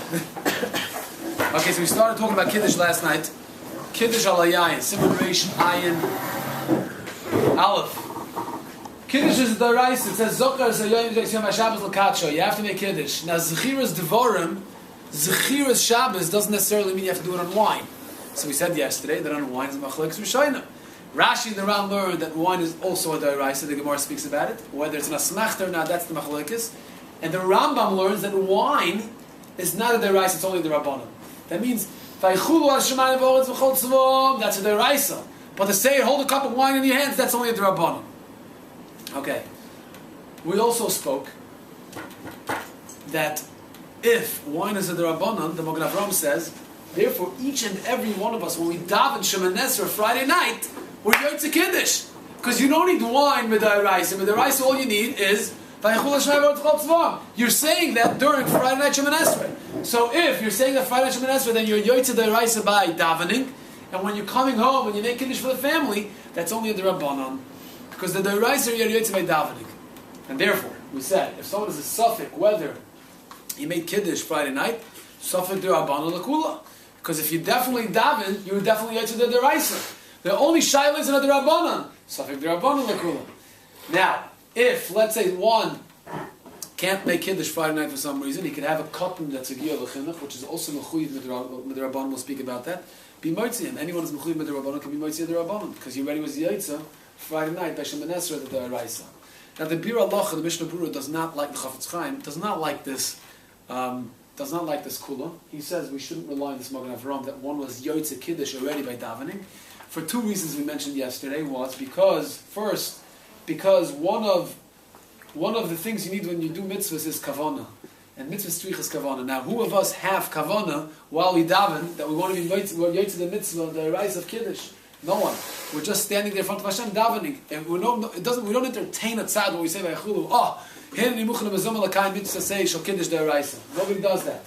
Okay, so we started talking about Kiddush last night. Kiddush al Yayin, Simon Reish Ayin Aleph. Kiddush is the Daraisa. It says Zokar Zayoyim Yom Shabbos L'Katsho. You have to make Kiddush. Now Zechiras Devorim, Zechiras Shabbos doesn't necessarily mean you have to do it on wine. So we said yesterday that on wine is Machlokes Rishonim. Rashi the Ram learned that wine is also a Daraisa. The Gemara speaks about it. Whether it's an Asmachta or not, that's the Machlokes. And the Rambam learns that wine is not a Daraisa, it's only the Rabbanon. That means that's a Daraisa. But to say hold a cup of wine in your hands, that's only a Rabbanon. Okay. We also spoke that if wine is a Rabbanon, the Magen Avraham says, therefore each and every one of us, when we daven Shemoneh Esrei Friday night, we're Yotze Kiddush. Because you don't need wine with Daraisa. With Daraisa all you need is you're saying that during Friday night Shemoneh Esrei. So if you're saying that Friday night Shemoneh Esrei, then you're Yotze Daraisa by davening, and when you're coming home, when you make Kiddush for the family, that's only a Rabbanon. Because the Daraisa you're Yotze by davening. And therefore, we said, if someone is a suffix, whether he made Kiddush Friday night, suffix the Rabbanon L'Kula. Because if you definitely daven, you're definitely Yotze the Daraisa. The only Shaila is another Rabbanon. Suffix the Rabbanon L'Kula. Now, if, let's say, one can't make Kiddush Friday night for some reason, he could have a cotton that's a Giyah L'Chinuch, which is also Mechuyev with the Rabbanon, we'll speak about that. Be Motziyim. Anyone who's Mechuyev with the Rabbanon can be Motziyim the Rabbanon, because he already was Yotze Friday night by Shemoneh Esrei the Daraisa. Now the Bir Allah, the Mishnah Berurah, does not like the Chafetz Chaim, does not like this Kula. He says we shouldn't rely on this Magen Avraham that one was Yotze Kiddush already by davening. For two reasons we mentioned yesterday was because one of the things you need when you do mitzvahs is kavanah, and mitzvahs tzrich is kavanah. Now, who of us have kavanah while we daven that we want to be yotze the mitzvah, the rise of kiddush? No one. We're just standing there in front of Hashem davening, and we don't entertain a tzad when we say vayachulu. Nobody does that.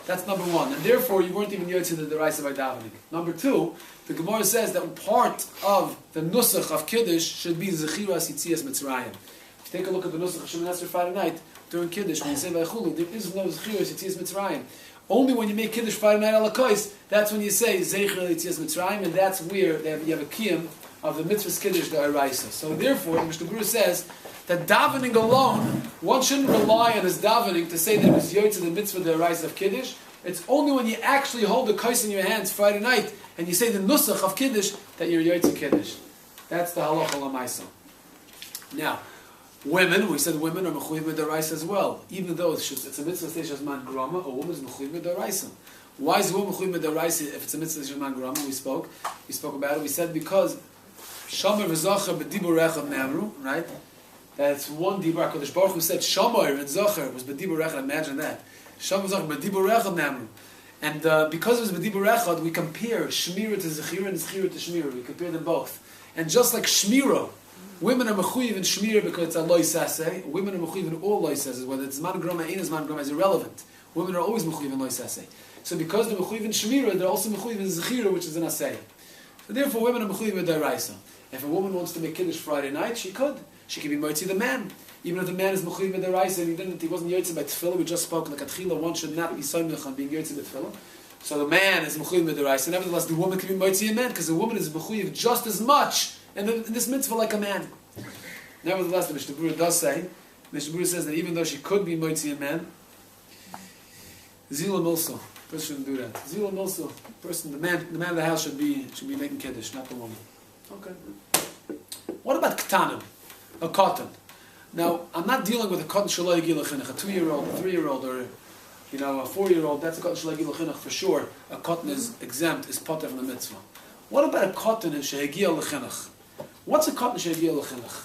That's number one, and therefore you weren't even yotze the rise by davening. Number two, the Gemara says that part of the nusach of kiddush should be zechiras yitzias mitzrayim. If you take a look at the nusach of Shemoneh Esrei Friday night during Kiddush, when you say Vaychulu, there is no Zechiras Yitzias Mitzrayim. Only when you make Kiddush Friday night ala kois, that's when you say Zechiras Yitzias Mitzrayim, and that's where you have a kiyum of the mitzvahs Kiddush, the Araisa. So therefore, the Mishnah Berurah says that davening alone, one shouldn't rely on his davening to say that it was Yotze the mitzvah, the Araisa of Kiddush. It's only when you actually hold the kois in your hands Friday night and you say the nusach of Kiddush that you're Yotze Kiddush. That's the halacha l'maisa. Now, women, we said women are mechuyev with daraisa as well. Even though it's a mitzvah station man grama, a woman is mechuyev with daraisa. Why is a woman mechuyev with daraisa if it's a mitzvah station man grama? We spoke about it. We said because Shomer v'Zocher b'dibur echad ne'amru, right? That's one dibur. Kodesh Baruch Hu said Shomer and Zocher was b'dibur echad. Imagine that. Shomer v'Zocher b'dibur echad ne'amru. And because it was b'dibur echad, we compare Shmira to Zechira and Zechira to Shmira. We compare them both. And just like Shmira, women are mechuyev in shmir because it's a loy saseh. Women are mechuyev in all loy saseh, whether it's man grama, ain't man grama, is irrelevant. Women are always mechuyev in loy saseh. So because they're mechuyev in shmir, they're also mechuyev in zechira, which is an aseh. So therefore, women are mechuyev in daraisa. If a woman wants to make kiddush Friday night, she could. She can be motzi the man, even if the man is mechuyev in daraisa and he wasn't yotze by tefillah. We just spoke like atchila. One should not be soymech on being yotze by tefillah. So the man is mechuyev in daraisa. Nevertheless, the woman can be motzi a man because the woman is mechuyev just as much in this mitzvah like a man. Nevertheless, the Mishnah Berurah does say, Mishnah Berurah says that even though she could be moitzi a man, zila milso, person shouldn't do that. Zila milso, person, the man of the house should be making kiddush, not the woman. Okay. What about ktanim, a cotton? Now, I'm not dealing with a cotton shalai gila chinuch, a 2-year-old, a 3-year-old, or a 4-year-old. That's a cotton shalai gila chinuch for sure. A cotton is exempt, is potter from the mitzvah. What about a cotton in shehegia lechinuch? What's a cotton shehegia lechinuch?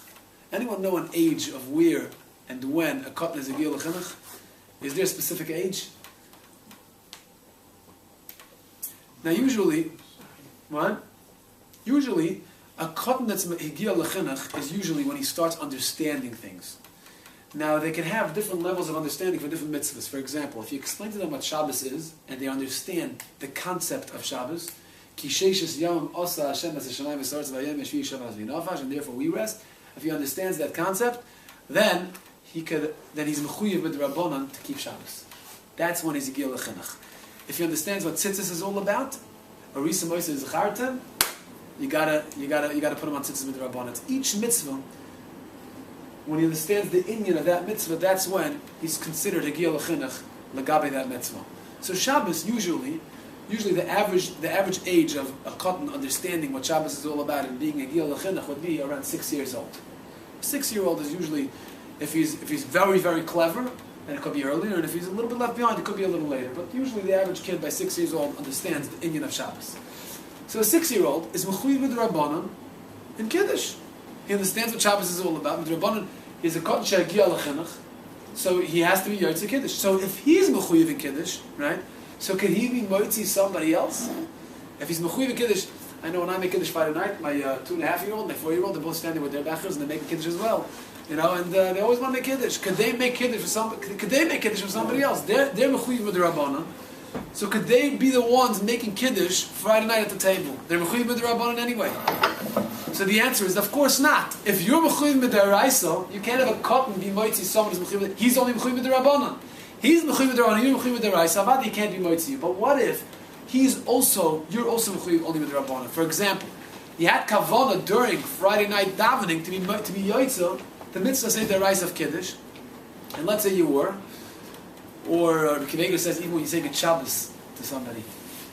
Anyone know an age of where and when a cotton is a giyah l'chinuch? Is there a specific age? Now usually, what? Usually, a cotton that's a giyah l'chinuch is usually when he starts understanding things. Now they can have different levels of understanding for different mitzvahs. For example, if you explain to them what Shabbos is, and they understand the concept of Shabbos, Ki sheishes yom osa Hashem as Hashemayim v'saretz v'ayem yeshvi Shabbos v'nafash, and therefore we rest. If he understands that concept, then he's mechuyev with the Rabbanan to keep Shabbos. that's when he's a Gil Chinuch. If he understands what tzitzis is all about, or Risa Moisa is Zachartem, you gotta put him on tzitzis with the Rabbanan. Each mitzvah, when he understands the inyan of that mitzvah, that's when he's considered a Gil Chinuch Lagabe that mitzvah. So Shabbos usually the average age of a cotton understanding what Shabbos is all about and being a Gil Chinuch would be around 6 years old. A 6-year-old is usually, if he's very, very clever, and it could be earlier, and if he's a little bit left behind, it could be a little later. But usually the average kid by 6 years old understands the inyan of Shabbos. So a 6-year-old is mechuyev with Rabbanan in Kiddush. He understands what Shabbos is all about. With Rabbanan, he's a cotton she'agia l'chinuch, so he has to be yotze Kiddush. So if he's mechuyev in Kiddush, right? So can he be motzi somebody else? If he's mechuyev in Kiddush, I know when I make Kiddush Friday night, my 2.5-year-old, my 4-year-old, they're both standing with their bechers and they're making Kiddush as well. You know, and they always want to make Kiddush. Could they make Kiddush for somebody? Could they make Kiddush for somebody else? They're mechuyev with the Rabbanan. So could they be the ones making Kiddush Friday night at the table? They're mechuyev with the Rabbanan anyway. So the answer is, of course not. If you're mechuyev with the Araisa, you can't have a cotton be moitzi someone who's mechuyev with. He's only mechuyev with the Rabbanan. He's mechuyev with the Rabbanan. You're mechuyev with the Araisa. Avadi, he can't be moitzi. But what if you're also mechuyev only with the Rabbanan? For example, you had kavana during Friday night davening to be yoitza the mitzvah say the rise of Kiddush, and let's say you were, or Kivega says even when you say good Shabbos to somebody,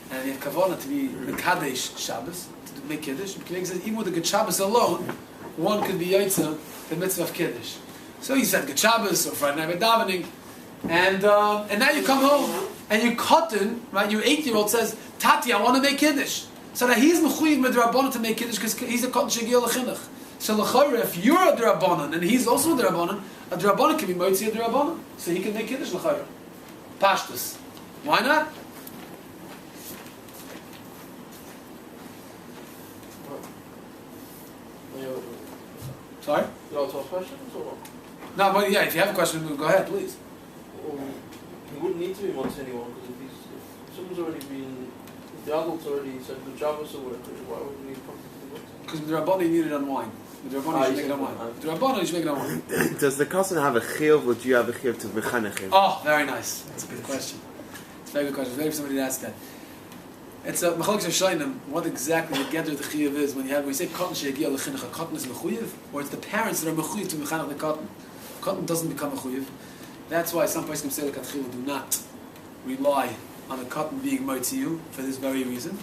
and you have kavanah to be Mekadesh Shabbos, to make Kiddush, Kivega says even with the good Shabbos alone, one could be Yaitza, the mitzvah of Kiddush. So you said good Shabbos, or Friday night davening, and now you come home, and your cotton, right, your 8-year-old says, Tati, I want to make Kiddush. So now he's mechuyev with Rabbanan to make Kiddush, because he's a cotton shegil l'chinuch. So l'chayre, if you're a D'Rabbanan and he's also a D'Rabbanan can be moitzi a D'Rabbanan, so he can make Kiddush l'chayre. Pashtus. Why not? Sorry? You want to ask questions or? No, but yeah, if you have a question, go ahead, please. He wouldn't need to be moitzi anyone, because if someone's already been, if the adult's already said good Shabbos or whatever, why would we need to be moitzi? Because with the Rabbanan you need it on wine. With the Rabbanan you should make it on wine. With the Rabbanan you should make it on wine. Does the cousin have a chiyuv, or do you have a chiyuv to mechanech him? Oh, very nice. That's a good question. It's a very good question. It's very somebody to ask that. It's a machlokes Shainim. What exactly the gather the chiyuv is when you say cotton she'agia l'chinuch, a cotton is mechuyev, or it's the parents that are mechuyev to mechanech the cotton. Cotton doesn't become mechuyev. That's why some places can say the katchila do not rely on the cotton being moitziyu for this very reason.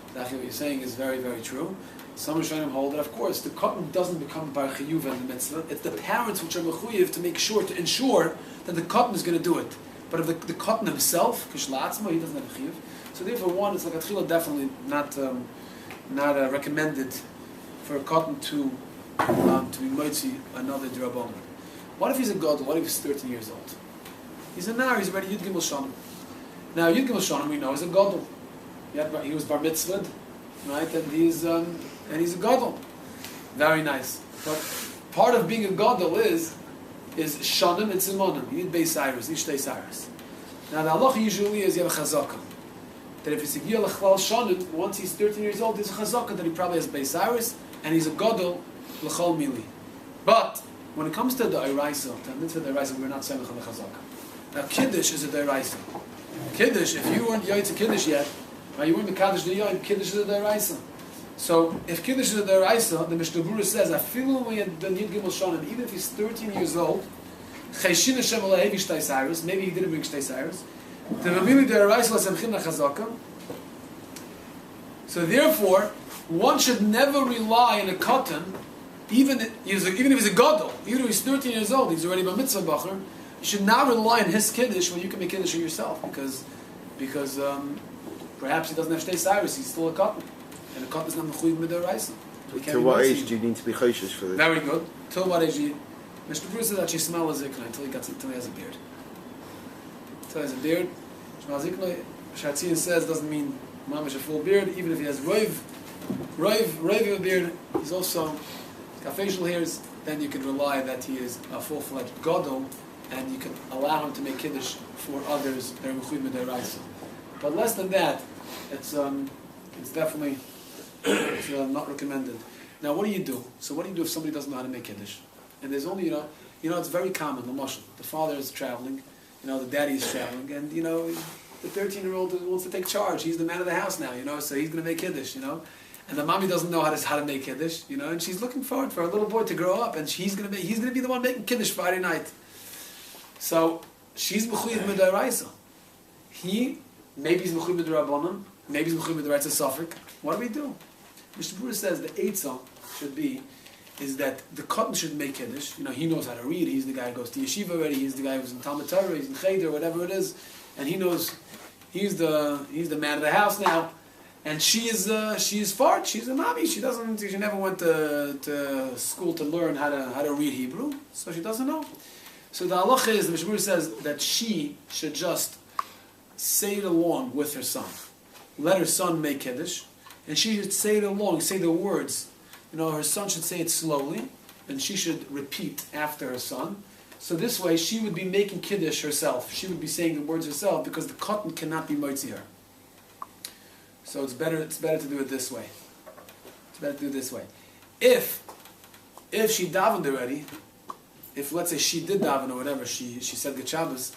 Exactly what you're saying is very, very true. Some Rishonim hold that, of course, the cotton doesn't become bar chiyuv in the mitzvah. It's the parents which are mechuyev to ensure that the cotton is going to do it. But if the cotton himself, kishlatzma, he doesn't have a chiyuv. So therefore, one, it's like a definitely not recommended for a cotton to be moitzi another d'Rabbanan. What if he's a gadol? What if he's 13 years old? He's a nar. He's already Yud Gimel Shanim. Now Yud Gimel Shanim we know is a gadol. He was bar mitzvahed, right? And he's a gadol. Very nice. But part of being a gadol is shanim and simonim. You need beis cyrus, you need shtei cyrus. Now the halacha usually is you have a chazaka. That if he's a giyal l'chlal shanim, once he's 13 years old, there's a chazaka that he probably has beis cyrus, and he's a gadol l'chol mili. But when it comes to the Eiraisa, the mitzvah the Eiraisa, we're not saying the chazaka. Now Kiddush is a Eiraisa. Kiddush, if you weren't Yoel to Kiddush yet, right, you weren't Mekadesh the Yoel, Kiddush is a Eiraisa. So if Kiddush is a Eiraisa, the Mishnah Berurah says, Afilu when you've done Yud Gimel Shanim, even if he's 13 years old, Chayshin Hashem Alehevi Shtei Cyrus, maybe he didn't bring Shtei Cyrus, the Rabbi the Eiraisa Lasemchim Chazaka. So therefore, one should never rely on a cotton, even if he's a gadol, even if he's 13 years old, he's already a mitzvah bacher. You should not rely on his kiddush when you can make kiddush for yourself, because perhaps he doesn't have shtei cyrus, he's still a cotton, and a cotton is not mechuyev mid'oraisa. To what age do you need to be choshesh for this? Very good. Till what age? Mr. Bruce says that she smells a zikna until he has a beard. Until he has a beard, shmal zikna. Shatzian says doesn't mean mamish a full beard. Even if he has roiv of a beard, he's also got facial hairs. Then you can rely that he is a full-fledged gadol, and you can allow him to make kiddush for others that are mechuyev mid'oraisa. But less than that, it's definitely not recommended. Now, what do you do? So, what do you do if somebody doesn't know how to make kiddush? And there's only, it's very common. The father is traveling, the daddy is traveling, and the 13-year-old wants to take charge. He's the man of the house now, so he's going to make kiddush, and the mommy doesn't know how to make kiddush, and she's looking forward for her little boy to grow up, and he's going to be the one making kiddush Friday night. So she's mechuyev midaraisa. Maybe he's mechuyev midrabanan, maybe he's mechuyev midaraisa suffik. What do we do? Mr. Brewer says the eitzah should be is that the cotton should make kiddush. He knows how to read. He's the guy who goes to yeshiva already. He's the guy who's in Talmud Torah. He's in cheder, whatever it is, and he knows he's the man of the house now. And she is fart. She's a mommy. She never went to school to learn how to read Hebrew, so she doesn't know. So the halacha is, the Mishmur says that she should just say it along with her son. Let her son make kiddush, and she should say it along, say the words. Her son should say it slowly, and she should repeat after her son. So this way, she would be making kiddush herself. She would be saying the words herself, because the cotton cannot be motzi her. So it's better to do it this way. It's better to do it this way. If she davened already, if let's say she did daven or whatever, she said good Shabbos,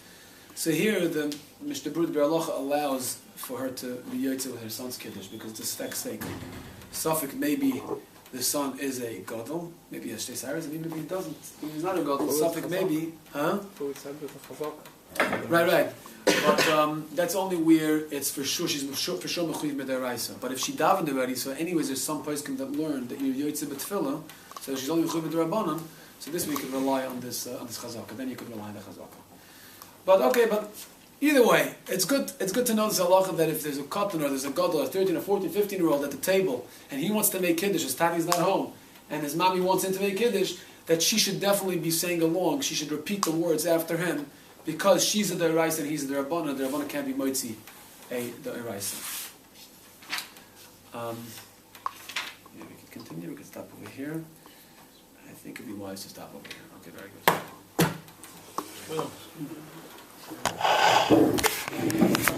so here the Mishnah Berurah Beralocha allows for her to be yotze with her son's kiddush, because the sfek's sake. Suffik maybe the son is a gadol, maybe he has shtei saras, and even if he doesn't, if he's not a gadol, suffik maybe, Right. But that's only where it's for sure she's for sure mechuyev midaraisa. But if she davened already, so anyways, there's some poskim that learn that you're yotze b'tefillah, so she's only mechuyev midrabanan. So this we could rely on this chazaka. Then you could rely on the chazaka. But either way, it's good to know this halacha that if there's a katan or there's a gadol, a 13 or 14, 15-year-old at the table, and he wants to make kiddush, his tati's not home, and his mommy wants him to make kiddush, that she should definitely be saying along. She should repeat the words after him, because she's a deraisa and he's a derabana. The derabana can't be moitzi a deraisa. Yeah, we can continue. We can stop over here. I think it'd be wise to stop over here. Okay, very good.